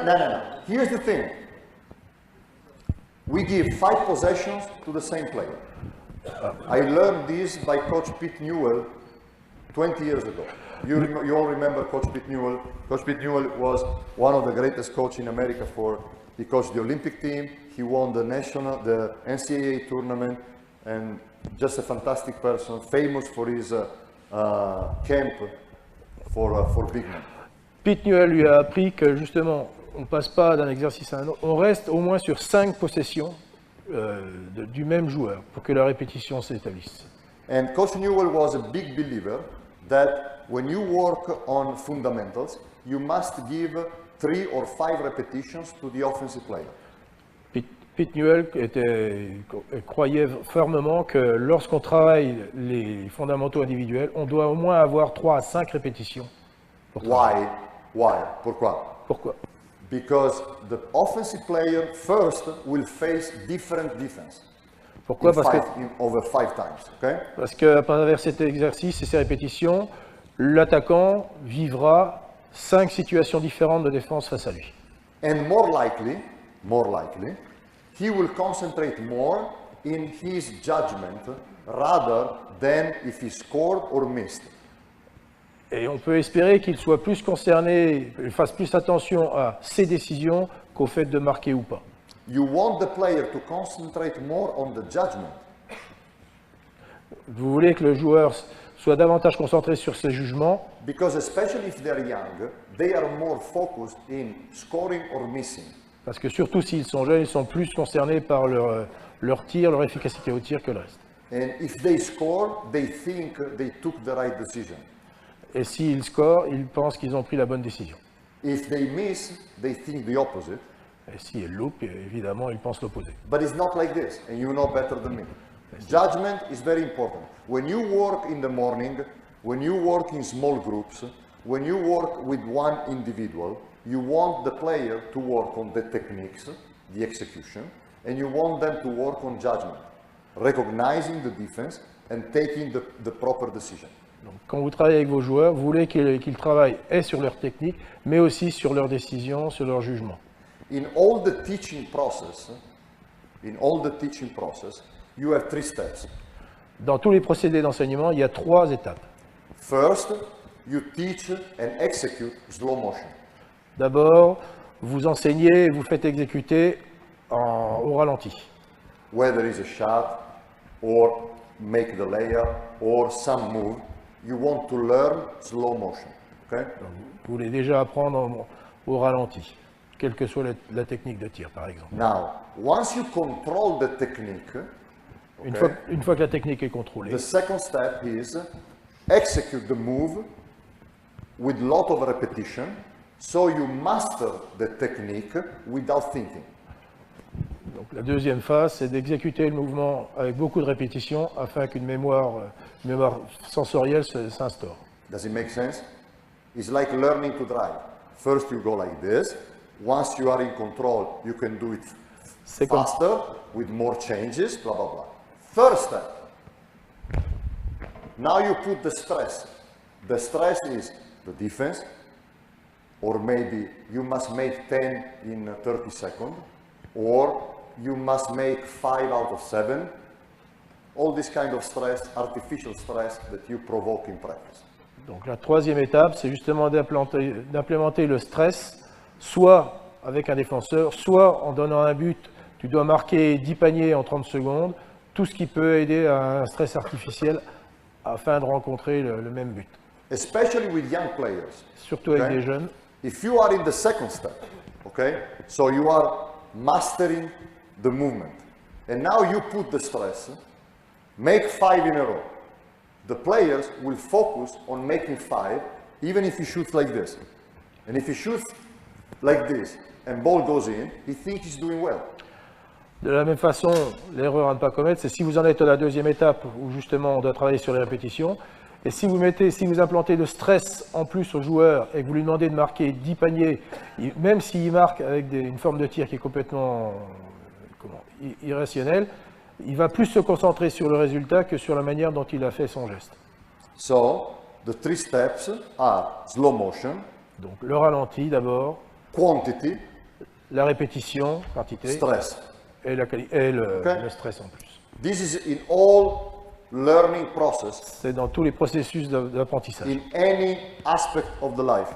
no. Here's the thing. We give 5 possessions to the same player. I learned this by Coach Pete Newell 20 years ago. You all remember Coach Pete Newell. Coach Pete Newell was one of the greatest coaches in America he coached the Olympic team, he won the NCAA tournament, and just a fantastic person, famous for his camp for big men. Pete Newell lui a appris que justement, on ne passe pas d'un exercice à un autre, on reste au moins sur 5 possessions du même joueur pour que la répétition s'établisse. And Coach Newell was a big believer that when you work on fundamentals, you must give 3 or 5 repetitions to the offensive player. Pete Newell croyait fermement que lorsqu'on travaille les fondamentaux individuels, on doit au moins avoir 3 à 5 répétitions. Why? Pourquoi? Because the offensive player first will face different defense. Pourquoi? Over 5 times, okay? Parce qu'à travers cet exercice et ces répétitions, l'attaquant vivra 5 situations différentes de défense face à lui. And more likely, he will concentrate more in his judgment rather than if he scored or missed. Et on peut espérer qu'il soit plus concerné, fasse plus attention à ses décisions qu'au fait de marquer ou pas. You want the player to concentrate more on the judgment. Vous voulez que le joueur soit davantage concentré sur ses jugements. Because especially if they're young, they are more focused in scoring or missing. Parce que surtout s'ils sont jeunes, ils sont plus concernés par leur tir, leur efficacité au tir que le reste. And if they score, they think they took the right decision. Et s'ils scorent, ils pensent qu'ils ont pris la bonne décision. If they miss, they think the opposite. Et s'ils loupent, évidemment, ils pensent l'opposé. But it's not like this, and you know better than me. Judgment is very important. When you work in the morning, when you work in small groups, when you work with one individual, you want the player to work on the techniques, the execution, and you want them to work on judgment, recognizing the defense and taking the proper decision. Donc, quand vous travaillez avec vos joueurs, vous voulez qu'ils travaillent et sur leur technique, mais aussi sur leurs décisions, sur leur jugement. In all the teaching process, you have 3 steps. Dans tous les procédés d'enseignement, il y a 3 étapes. First, you teach and execute slow motion. D'abord, vous enseignez et vous faites exécuter au ralenti. Whether it's a shot, or make the layup, or some move, you want to learn slow motion. Okay? Donc, vous voulez déjà apprendre au ralenti, quelle que soit la technique de tir, par exemple. Now, once you control the technique, une fois que la technique est contrôlée, the second step is execute the move with lot of repetition, so you master the technique without thinking. Donc, la deuxième phase, c'est d'exécuter le mouvement avec beaucoup de répétitions afin qu'une mémoire sensorielle s'instaure. Does it make sense? It's like learning to drive. First you go like this. Once you are in control, you can do it faster, with more changes, blah, blah, blah. Third step. Now you put the stress. The stress is the defense, or maybe you must make 10 in 30 seconds, or you must make 5 out of 7. All this kind of stress, artificial stress that you provoke in practice. Donc la troisième étape, c'est justement d'implémenter le stress, soit avec un défenseur, soit en donnant un but. Tu dois marquer 10 paniers en 30 secondes, tout ce qui peut aider à un stress artificiel afin de rencontrer le même but. Especially with young players. Surtout avec des jeunes. If you are in the second step, okay, so you are mastering the movement, and now you put the stress, make 5 in a row. The players will focus on making 5, even if he shoots like this. And if he shoots like this, and ball goes in, he thinks he's doing well. De la même façon, l'erreur à ne pas commettre, c'est si vous en êtes à la deuxième étape où justement on doit travailler sur les répétitions, et si vous implantez le stress en plus au joueur et que vous lui demandez de marquer 10 paniers, même s'il marque avec une forme de tir qui est complètement irrationnelle, il va plus se concentrer sur le résultat que sur la manière dont il a fait son geste. So, the 3 steps are slow motion, donc le ralenti d'abord, quantity, la répétition, quantité, stress. et, Ok. le stress en plus. This is in all learning process, C'est dans tous les processus d'apprentissage, in any aspect of the life.